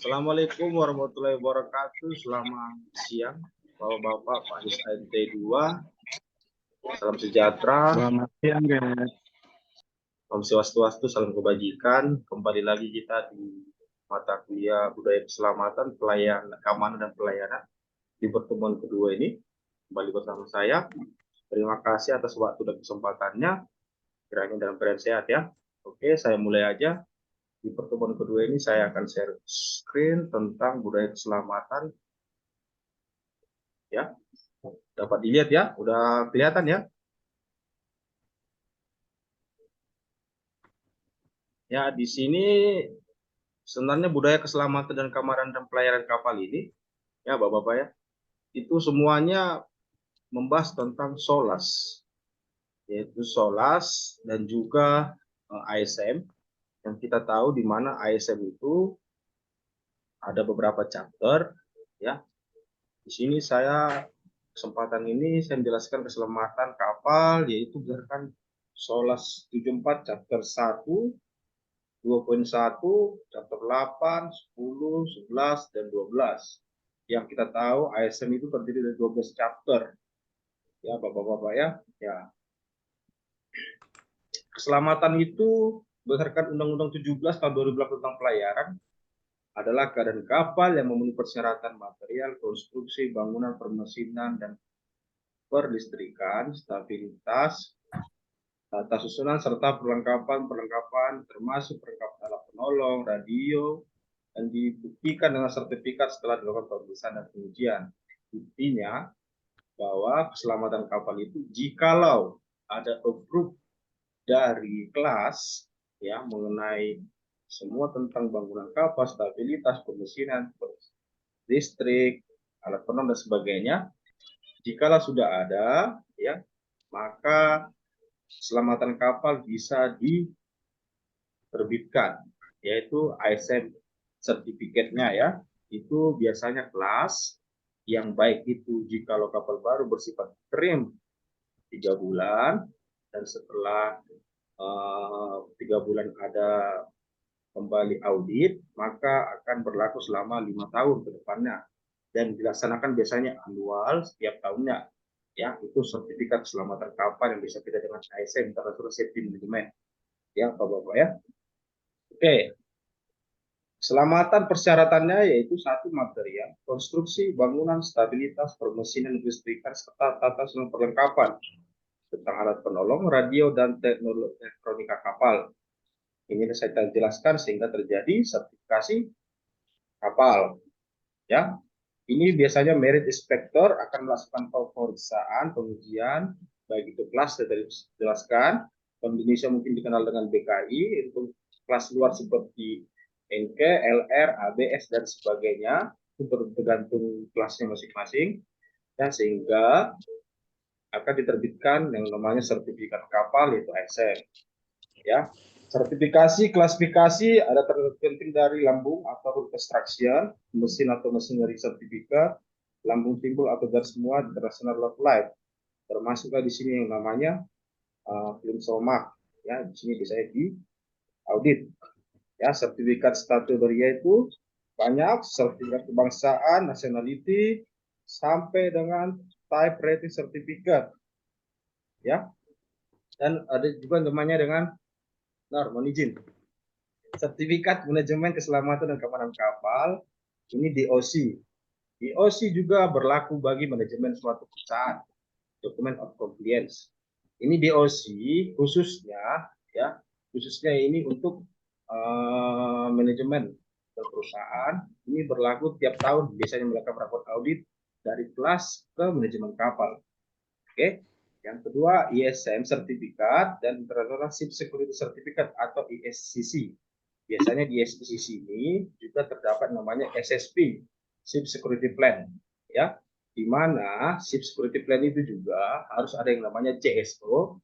Assalamualaikum warahmatullahi wabarakatuh. Selamat siang, Bapak-bapak, Pak SNT 2. Salam sejahtera. Selamat siang, guys. Om Swastiastu, salam kebajikan. Kembali lagi kita di mata kuliah budaya keselamatan, pelayanan, keamanan dan pelayanan di pertemuan kedua ini. Kembali bersama saya. Terima kasih atas waktu dan kesempatannya. Kiranya dalam keadaan sehat ya. Oke, saya mulai aja. Di pertemuan kedua ini saya akan share screen tentang budaya keselamatan. Ya, dapat dilihat ya, udah kelihatan ya. Ya, di sini sebenarnya budaya keselamatan dan keamanan dan pelayanan kapal ini, ya Bapak-bapak ya, itu semuanya membahas tentang SOLAS, yaitu SOLAS dan juga ASM. Yang kita tahu di mana ASM itu ada beberapa chapter, ya. Di sini kesempatan ini saya menjelaskan keselamatan kapal, yaitu berdasarkan SOLAS 74 chapter 1, 2.1, chapter 8, 10, 11, dan 12. Yang kita tahu ASM itu terdiri dari 12 chapter. Ya, Bapak-bapak ya. Ya. Keselamatan itu berdasarkan Undang-Undang 17 tahun 2008 tentang pelayaran adalah keadaan kapal yang memenuhi persyaratan material, konstruksi, bangunan, permesinan, dan perlistrikan, stabilitas, tata susunan, serta perlengkapan termasuk perlengkapan alat penolong, radio, dan dibuktikan dengan sertifikat setelah dilakukan pemeriksaan dan pengujian. Intinya bahwa keselamatan kapal itu jikalau ada approve dari kelas ya mengenai semua tentang bangunan kapal, stabilitas, pemesinan, listrik, alat penolong dan sebagainya, jikalau sudah ada ya, maka keselamatan kapal bisa diterbitkan, yaitu ASM sertifikatnya ya. Itu biasanya kelas yang baik itu jikalau kapal baru bersifat krim 3 bulan, dan setelah 3 bulan ada kembali audit, maka akan berlaku selama 5 tahun ke depannya, dan dilaksanakan biasanya annual setiap tahunnya. Ya, itu sertifikat keselamatan kapal yang bisa kita dengan ASM, International Safety Management. Ya, Bapak-bapak ya. Oke. Keselamatan persyaratannya yaitu satu material, konstruksi, bangunan, stabilitas, permesinan, listrikan, serta tata susunan perlengkapan tentang alat penolong, radio, dan teknologi elektronika kapal. Ini saya jelaskan sehingga terjadi sertifikasi kapal. Ya, ini biasanya merit inspector akan melakukan pemeriksaan, pengujian, baik itu kelas tadi jelaskan. Indonesia mungkin dikenal dengan BKI, untuk kelas luar seperti NK, LR, ABS, dan sebagainya, itu tergantung kelasnya masing-masing, dan sehingga akan diterbitkan yang namanya sertifikat kapal, yaitu ASM. Ya, sertifikasi klasifikasi ada terpenting dari lambung atau construction, mesin atau machinery sertifikat, lambung timbul atau garis muat, international log light, termasuklah di sini yang namanya film somak. Ya, di sini bisa di audit. Ya, sertifikat statutoria itu banyak, sertifikat kebangsaan, nationality, sampai dengan type rating certificate. Ya, dan ada juga namanya dengan mohon izin, sertifikat manajemen keselamatan dan keamanan kapal, ini DOC. DOC juga berlaku bagi manajemen suatu perusahaan, Document of Compliance. Ini DOC khususnya ini untuk manajemen perusahaan. Ini berlaku tiap tahun, biasanya mereka melakukan audit dari kelas ke manajemen kapal. Oke. Yang kedua, ISM sertifikat dan International Ship Security Certificate atau ISCC. Biasanya di ISCC ini juga terdapat namanya SSP, Ship Security Plan, ya, di mana Ship Security Plan itu juga harus ada yang namanya CSO,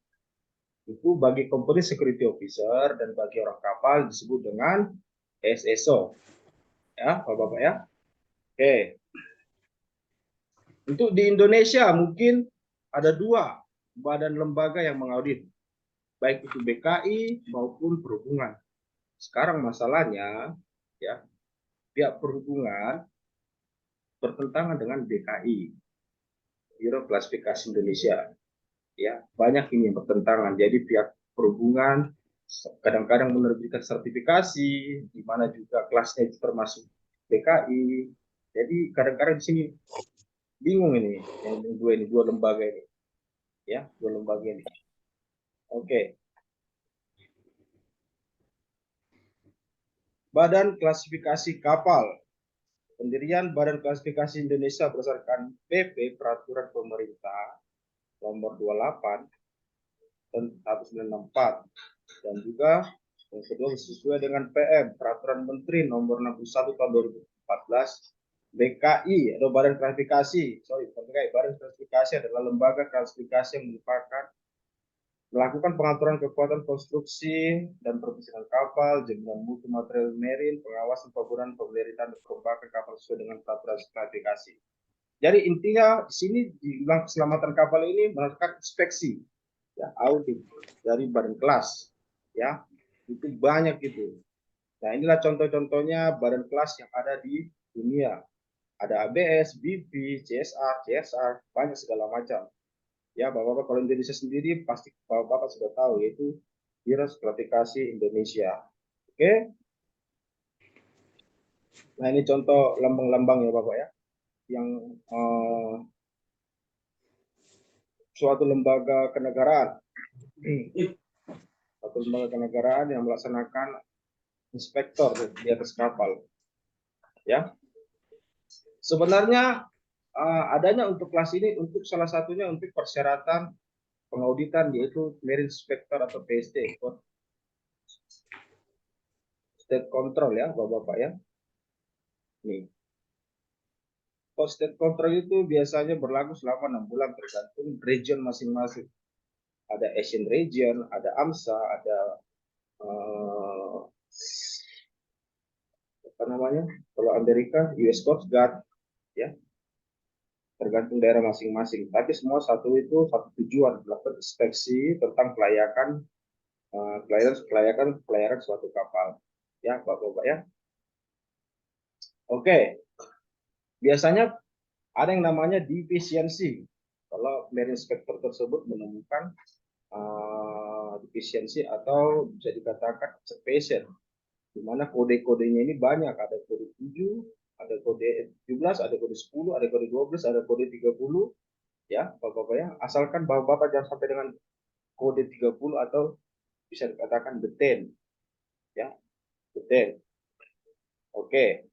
itu bagi Company Security Officer, dan bagi orang kapal disebut dengan SSO, ya, Bapak-bapak ya. Oke. Untuk di Indonesia mungkin ada 2 badan lembaga yang mengaudit, baik itu BKI maupun perhubungan. Sekarang masalahnya, ya, pihak perhubungan bertentangan dengan BKI, Biro Klasifikasi Indonesia. Ya, banyak ini yang bertentangan. Jadi pihak perhubungan kadang-kadang menerbitkan sertifikasi, di mana juga kelasnya itu termasuk BKI. Jadi kadang-kadang di sini bingung ini, yang dua lembaga ini, ya, dua lembaga ini. Oke. Badan Klasifikasi Kapal. Pendirian Badan Klasifikasi Indonesia berdasarkan PP Peraturan Pemerintah nomor 28 dan 1964, dan juga yang kedua sesuai dengan PM Peraturan Menteri nomor 61 tahun 2014. BKI atau Badan Klasifikasi, Badan Klasifikasi adalah lembaga klasifikasi yang merupakan melakukan pengaturan kekuatan konstruksi dan profesional kapal, jaminan mutu material marine, pengawasan pembangunan, pemeliharaan dan perombakan kapal sesuai dengan peraturan klasifikasi. Jadi intinya di sini dibilang keselamatan kapal ini melakukan inspeksi, ya, audit dari badan kelas, ya, itu banyak itu. Nah, inilah contoh-contohnya badan kelas yang ada di dunia. Ada ABS, BP, CSR, CSR, banyak segala macam. Ya, Bapak-Bapak kalau Indonesia sendiri pasti Bapak-Bapak sudah tahu, yaitu Biro Klasifikasi Indonesia. Oke. Nah, ini contoh lambang-lambang ya Bapak ya, yang suatu lembaga kenegaraan. Suatu lembaga kenegaraan yang melaksanakan inspektor di atas kapal. Ya. Sebenarnya adanya untuk kelas ini untuk salah satunya untuk persyaratan pengauditan, yaitu Marine Inspector atau PST, State Control ya Bapak-Bapak ya. Nih. State Control itu biasanya berlaku selama 6 bulan tergantung region masing-masing. Ada Asian region, ada AMSA, ada apa namanya? Kalau Amerika US Coast Guard, ya, tergantung daerah masing-masing. Tapi semua satu tujuan, melakukan inspeksi tentang pelayaran suatu kapal. Ya, Bapak-Bapak ya. Oke, biasanya ada yang namanya defisiensi. Kalau marine inspector tersebut menemukan defisiensi atau bisa dikatakan observation, di mana kode-kodenya ini banyak, ada kode 7, ada kode 17, ada kode 10, ada kode 12, ada kode 30, ya Bapak-Bapak ya. Asalkan Bapak-Bapak jangan sampai dengan kode 30 atau bisa dikatakan detail, ya, detail. Oke.